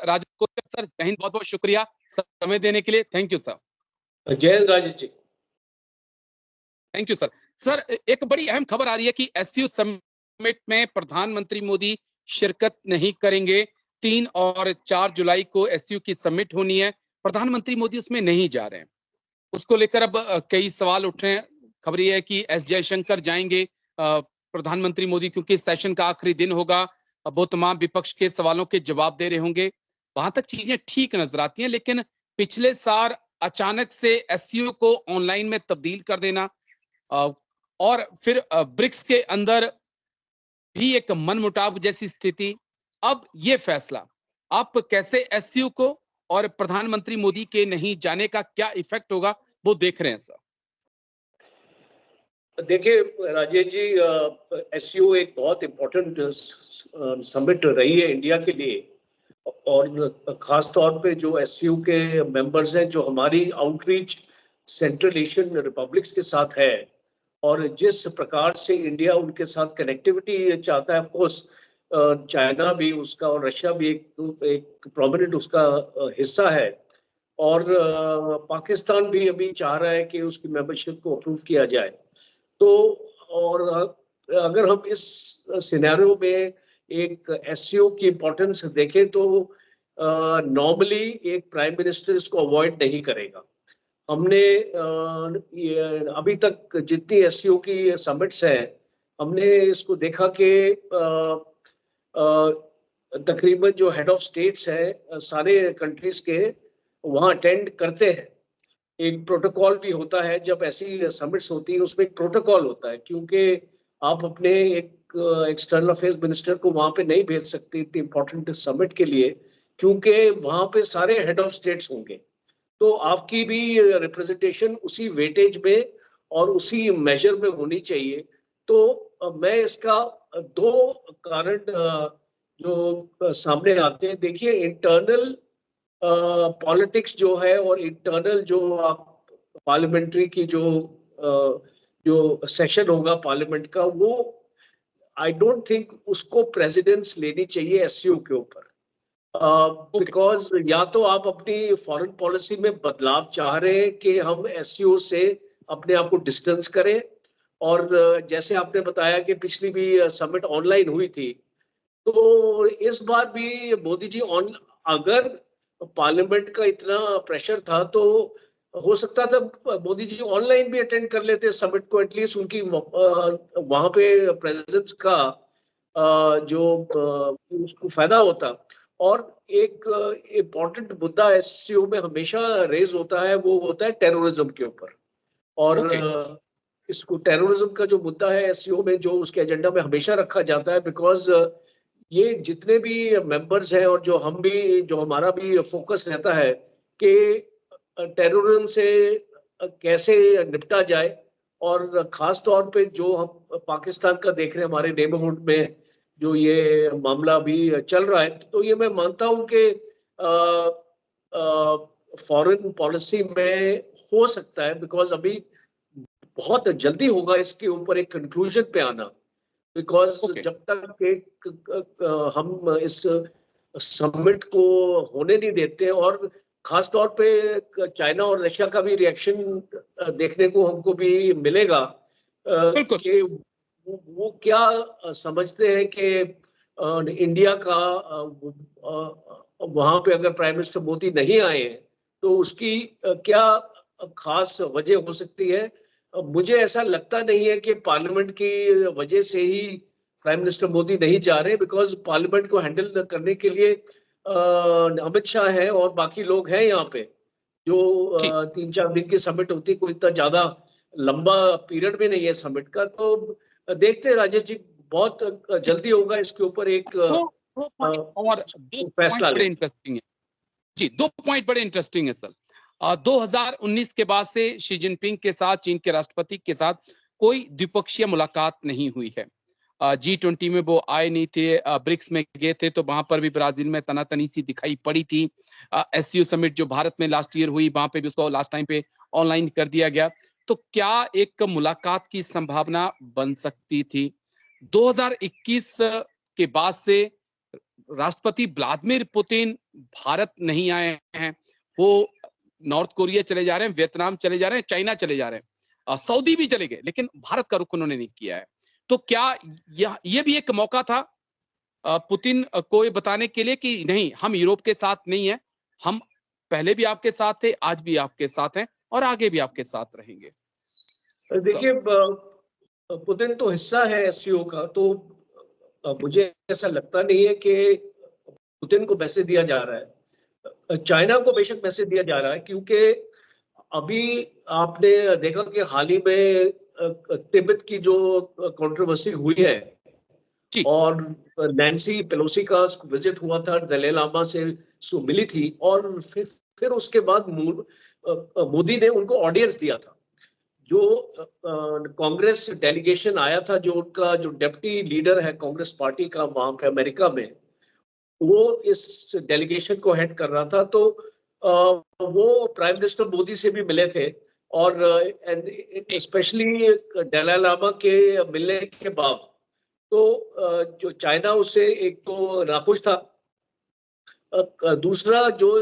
Rajesh Kotak sir, जय हिंद, बहुत बहुत शुक्रिया समय देने के लिए। Thank you sir. जय हिंद Rajesh ji. Thank you sir. Sir, एक बड़ी अहम खबर आ रही है कि एससीओ समिट में प्रधानमंत्री मोदी शिरकत नहीं करेंगे। 3 और 4 जुलाई को एससीओ की समिट होनी है, प्रधानमंत्री मोदी उसमें नहीं जा रहे हैं। उसको लेकर अब कई सवाल उठ रहे हैं। खबर यह है कि एस जयशंकर जाएंगे प्रधानमंत्री मोदी, क्योंकि सेशन का आखिरी दिन होगा। वो तमाम विपक्ष के सवालों के जवाब दे रहे होंगे। वहां तक चीजें ठीक नजर आती हैं, लेकिन पिछले साल अचानक से एससीओ को ऑनलाइन में तब्दील कर देना और फिर ब्रिक्स के अंदर भी एक मनमुटाव जैसी स्थिति, अब ये फैसला, आप कैसे एससीओ को और प्रधानमंत्री मोदी के नहीं जाने का क्या इफेक्ट होगा वो देख रहे हैं सर? देखिए राजेश जी, एससीओ एक बहुत इम्पोर्टेंट समिट रही है इंडिया के लिए, और खास तौर पे जो एससीओ के मेंबर्स हैं, जो हमारी आउटरीच सेंट्रल एशियन रिपब्लिक्स के साथ है, और जिस प्रकार से इंडिया उनके साथ कनेक्टिविटी चाहता है, ऑफ कोर्स चाइना भी उसका और रशिया भी एक प्रोमिनेंट उसका हिस्सा है, और पाकिस्तान भी अभी चाह रहा है कि उसकी मेंबरशिप को अप्रूव किया जाए। तो और अगर हम इस सिनेरियो में एक एससीओ की इम्पोर्टेंस देखें तो नॉर्मली एक प्राइम मिनिस्टर इसको अवॉइड नहीं करेगा। हमने अभी तक जितनी एससीओ की समिट्स हैं, हमने इसको देखा कि तकरीबन जो हेड ऑफ स्टेट्स हैं सारे कंट्रीज के, वहाँ अटेंड करते हैं। एक प्रोटोकॉल भी होता है, जब ऐसी समिट्स होती है उसमें एक प्रोटोकॉल होता है, क्योंकि आप अपने एक एक्सटर्नल अफेयर्स मिनिस्टर को वहाँ पे नहीं भेज सकते इतनी इंपॉर्टेंट समिट के लिए, क्योंकि वहाँ पे सारे हेड ऑफ स्टेट्स होंगे। तो आपकी भी रिप्रेजेंटेशन उसी वेटेज में और उसी मेजर में होनी चाहिए। तो मैं इसका दो कारण जो सामने आते हैं, देखिए इंटरनल पॉलिटिक्स जो है और इंटरनल जो आप पार्लियामेंट्री की जो सेशन होगा पार्लियामेंट का, वो आई डोंट थिंक उसको प्रेसिडेंस लेनी चाहिए एससीओ के ऊपर, बिकॉज या तो आप अपनी फॉरेन पॉलिसी में बदलाव चाह रहे हैं कि हम एससीओ से अपने आप को डिस्टेंस करें, और जैसे आपने बताया कि पिछली भी समिट ऑनलाइन हुई थी, तो इस बार भी मोदी जी अगर पार्लियामेंट का इतना प्रेशर था तो हो सकता था मोदी जी ऑनलाइन भी अटेंड कर लेते समिट को, एटलीस्ट उनकी वहां पे प्रेजेंस का जो उसको फायदा होता। और एक इम्पॉर्टेंट मुद्दा एससीओ में हमेशा रेज होता है, वो होता है टेररिज्म के ऊपर। और इसको टेररिज्म का जो मुद्दा है एससीओ में, जो उसके एजेंडा में हमेशा रखा जाता है, बिकॉज ये जितने भी मेंबर्स हैं और जो हम भी, जो हमारा भी फोकस रहता है कि टेररिज्म से कैसे निपटा जाए, और खास तौर पे जो हम पाकिस्तान का देख रहे हैं, हमारे नेबरहुड में जो ये मामला भी चल रहा है, तो ये मैं मानता हूं कि फॉरेन पॉलिसी में हो सकता है, बिकॉज अभी बहुत जल्दी होगा इसके ऊपर एक कंक्लूजन पे आना, बिकॉज जब तक एक हम इस समिट को होने नहीं देते, और खास तौर पे चाइना और रशिया का भी रिएक्शन देखने को हमको भी मिलेगा कि वो क्या समझते हैं कि इंडिया का वहां पे अगर प्राइम मिनिस्टर मोदी नहीं आए तो उसकी क्या खास वजह हो सकती है। मुझे ऐसा लगता नहीं है कि पार्लियामेंट की वजह से ही प्राइम मिनिस्टर मोदी नहीं जा रहे, बिकॉज पार्लियामेंट को हैंडल करने के लिए अमित शाह है और बाकी लोग हैं यहाँ पे, जो 3-4 दिन की समिट होती है, कोई इतना ज्यादा लंबा पीरियड भी नहीं है समिट का। तो देखते हैं राजेश जी, बहुत जल्दी होगा इसके ऊपर एक और दो फैसला बड़े इंटरेस्टिंग है जी, 2 पॉइंट बड़े इंटरेस्टिंग है सर। 2019 के बाद से शी जिनपिंग के साथ, चीन के राष्ट्रपति के साथ कोई द्विपक्षीय मुलाकात नहीं हुई है। G20 में वो आए नहीं थे, ब्रिक्स में गए थे तो वहां पर भी ब्राजील में तनातनी सी दिखाई पड़ी थी। एससीओ समिट जो भारत में लास्ट ईयर हुई, वहां पे भी उसको लास्ट टाइम पे ऑनलाइन कर दिया गया। तो क्या एक मुलाकात की संभावना बन सकती थी? 2021 के बाद से राष्ट्रपति व्लादिमीर पुतिन भारत नहीं आए हैं, वो नॉर्थ कोरिया चले जा रहे हैं, वियतनाम चले जा रहे हैं, चाइना चले जा रहे हैं, सऊदी भी चले गए, लेकिन भारत का रुख उन्होंने नहीं किया है। तो क्या ये भी एक मौका था पुतिन को ये बताने के लिए कि नहीं, हम यूरोप के साथ नहीं है, हम पहले भी आपके साथ थे, आज भी आपके साथ हैं और आगे भी आपके साथ रहेंगे? देखिए, पुतिन तो हिस्सा है एससीओ का, तो मुझे ऐसा लगता नहीं है कि पुतिन को मैसेज दिया जा रहा है। चाइना को बेशक मैसेज दिया जा रहा है, क्योंकि अभी आपने देखा कि हाल ही में तिब्बत की जो कंट्रोवर्सी हुई है और नैन्सी पेलोसी का विजिट हुआ था, दलाई लामा से मिली थी, और फिर उसके बाद मोदी ने उनको ऑडियंस दिया था। जो कांग्रेस डेलीगेशन आया था, जो उनका जो डिप्टी लीडर है कांग्रेस पार्टी का वहां पे अमेरिका में, वो इस डेलीगेशन को हेड कर रहा था। तो वो प्राइम मिनिस्टर मोदी से भी मिले थे, और स्पेशली दलाई लामा के मिलने के बाद तो जो चाइना उससे एक तो नाखुश था, दूसरा जो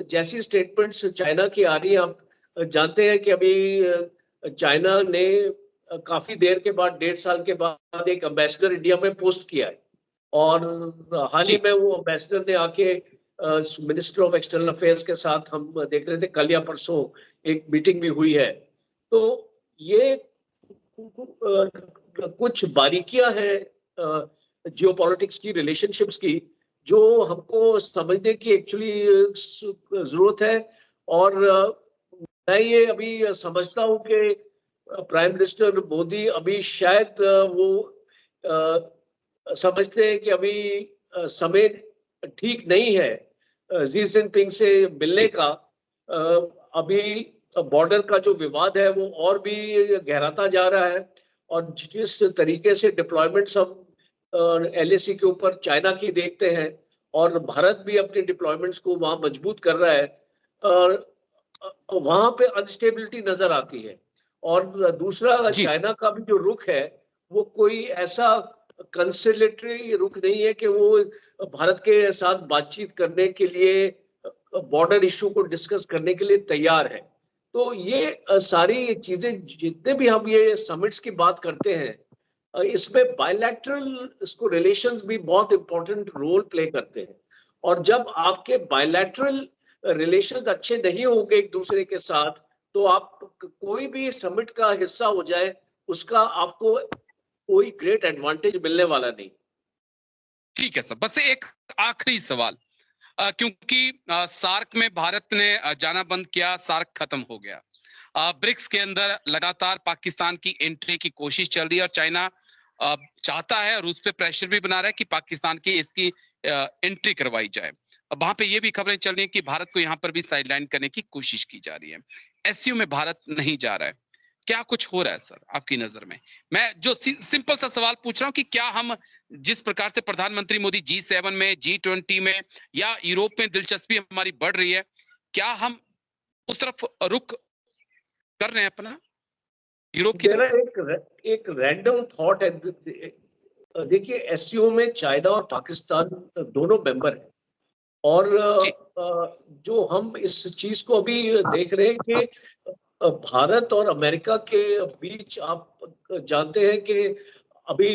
जैसी स्टेटमेंट्स चाइना की आ रही है, आप जानते हैं कि अभी चाइना ने काफी देर के बाद, 1.5 साल के बाद, एक एम्बेसडर इंडिया में पोस्ट किया है, और हाल ही में वो एम्बेसडर ने आके मिनिस्टर ऑफ एक्सटर्नल अफेयर्स के साथ, हम देख रहे थे कल या परसों एक मीटिंग भी हुई है। तो ये कुछ बारीकियां हैं जियोपॉलिटिक्स की, रिलेशनशिप्स की, जो हमको समझने की एक्चुअली जरूरत है। और मैं ये अभी समझता हूँ कि प्राइम मिनिस्टर मोदी अभी शायद वो समझते हैं कि अभी समय ठीक नहीं है जी जिनपिंग से मिलने का। अभी बॉर्डर का जो विवाद है वो और भी गहराता जा रहा है, और जिस तरीके से डिप्लॉयमेंट्स हम एलएसी के ऊपर चाइना की देखते हैं, और भारत भी अपने डिप्लॉयमेंट्स को वहां मजबूत कर रहा है, और वहां पे अनस्टेबिलिटी नजर आती है। और दूसरा, चाइना का भी जो रुख है वो कोई ऐसा कंसिलेटरी रुख नहीं है कि वो भारत के साथ बातचीत करने के लिए, बॉर्डर इशू को डिस्कस करने के लिए तैयार है। तो ये सारी चीजें, जितने भी हम ये समिट्स की बात करते हैं, इसमें बायलैटरल इसको रिलेशंस भी बहुत इंपॉर्टेंट रोल प्ले करते हैं। और जब आपके बायलैटरल रिलेशंस अच्छे नहीं होंगे एक दूसरे के साथ, तो आप कोई भी समिट का हिस्सा हो जाए, उसका आपको कोई ग्रेट एडवांटेज मिलने वाला नहीं। ठीक है सर, बस एक आखिरी सवाल, क्योंकि सार्क में भारत ने जाना बंद किया, सार्क खत्म हो गया, ब्रिक्स के अंदर लगातार पाकिस्तान की एंट्री की कोशिश चल रही है, और चाइना चाहता है, रूस पे प्रेशर भी बना रहा है कि पाकिस्तान की इसकी एंट्री करवाई जाए। वहां पे ये भी खबरें चल रही हैं कि भारत को यहाँ पर भी साइडलाइन करने की कोशिश की जा रही है। एससीओ में भारत नहीं जा रहा है, क्या कुछ हो रहा है सर आपकी नजर में? मैं जो सिंपल सा सवाल पूछ रहा हूँ कि क्या हम जिस प्रकार से प्रधानमंत्री मोदी G7 में, G20 में या यूरोप में दिलचस्पी हमारी बढ़ रही है, क्या हम उस तरफ रुख कर रहे हैं अपना, यूरोप की तरफ? एक रैंडम थॉट है। देखिए, एससीओ में चाइना और पाकिस्तान दोनों मेंबर हैं, और जो हम इस चीज को अभी देख रहे हैं कि भारत और अमेरिका के बीच, आप जानते हैं कि अभी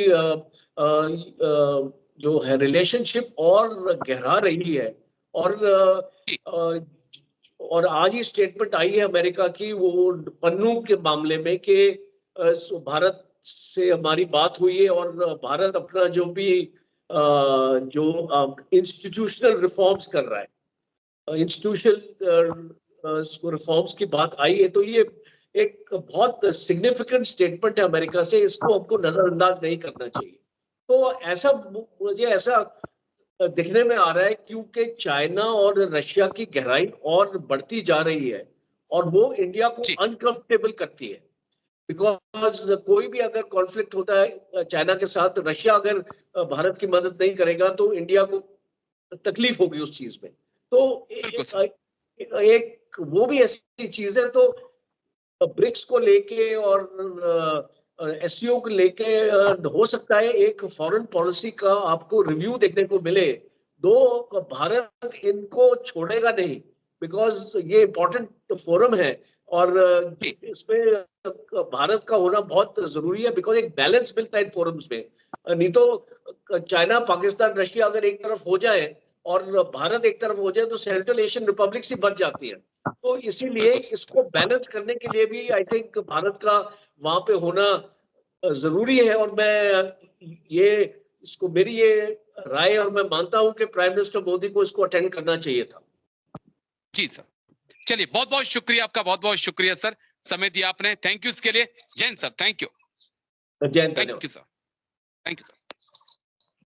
जो है रिलेशनशिप और गहरा रही है, और आज ही स्टेटमेंट आई है अमेरिका की, वो पन्नू के मामले में, कि भारत से हमारी बात हुई है, और भारत अपना जो भी जो इंस्टीट्यूशनल रिफॉर्म्स कर रहा है, इंस्टीट्यूशनल रिफॉर्म्स की बात आई है। तो ये एक बहुत सिग्निफिकेंट स्टेटमेंट है अमेरिका से, इसको हमको नजरअंदाज नहीं करना चाहिए। तो ऐसा मुझे ऐसा दिखने में आ रहा है, क्योंकि चाइना और रशिया की गहराई और बढ़ती जा रही है, और वो इंडिया को अनकंफर्टेबल करती है। बिकॉज कोई भी अगर कॉन्फ्लिक्ट होता है चाइना के साथ, रशिया अगर भारत की मदद नहीं करेगा तो इंडिया को तकलीफ होगी उस चीज में। तो एक वो भी ऐसी चीज है। तो ब्रिक्स को लेके और एससीओ को लेके हो सकता है एक फॉरेन पॉलिसी का आपको रिव्यू देखने को मिले दो, भारत इनको छोड़ेगा नहीं, बिकॉज ये इम्पोर्टेंट फोरम है और इसमें भारत का होना बहुत जरूरी है, बिकॉज एक बैलेंस मिलता है इन फोरम्स में। नहीं तो चाइना, पाकिस्तान, रशिया अगर एक तरफ हो जाए और भारत एक तरफ हो जाए तो सेंट्रल एशियन रिपब्लिक ही बच जाती है। तो इसीलिए इसको बैलेंस करने के लिए भी आई थिंक भारत का वहां पे होना जरूरी है। और मैं ये इसको मेरी ये राय, और मैं मानता हूं कि प्राइम मिनिस्टर मोदी को इसको अटेंड करना चाहिए था। जी सर, चलिए बहुत बहुत शुक्रिया आपका, बहुत बहुत शुक्रिया सर, समय दिया आपने, थैंक यू इसके लिए। Jain sir, thank you. जय हिंद, thank you sir, thank you sir.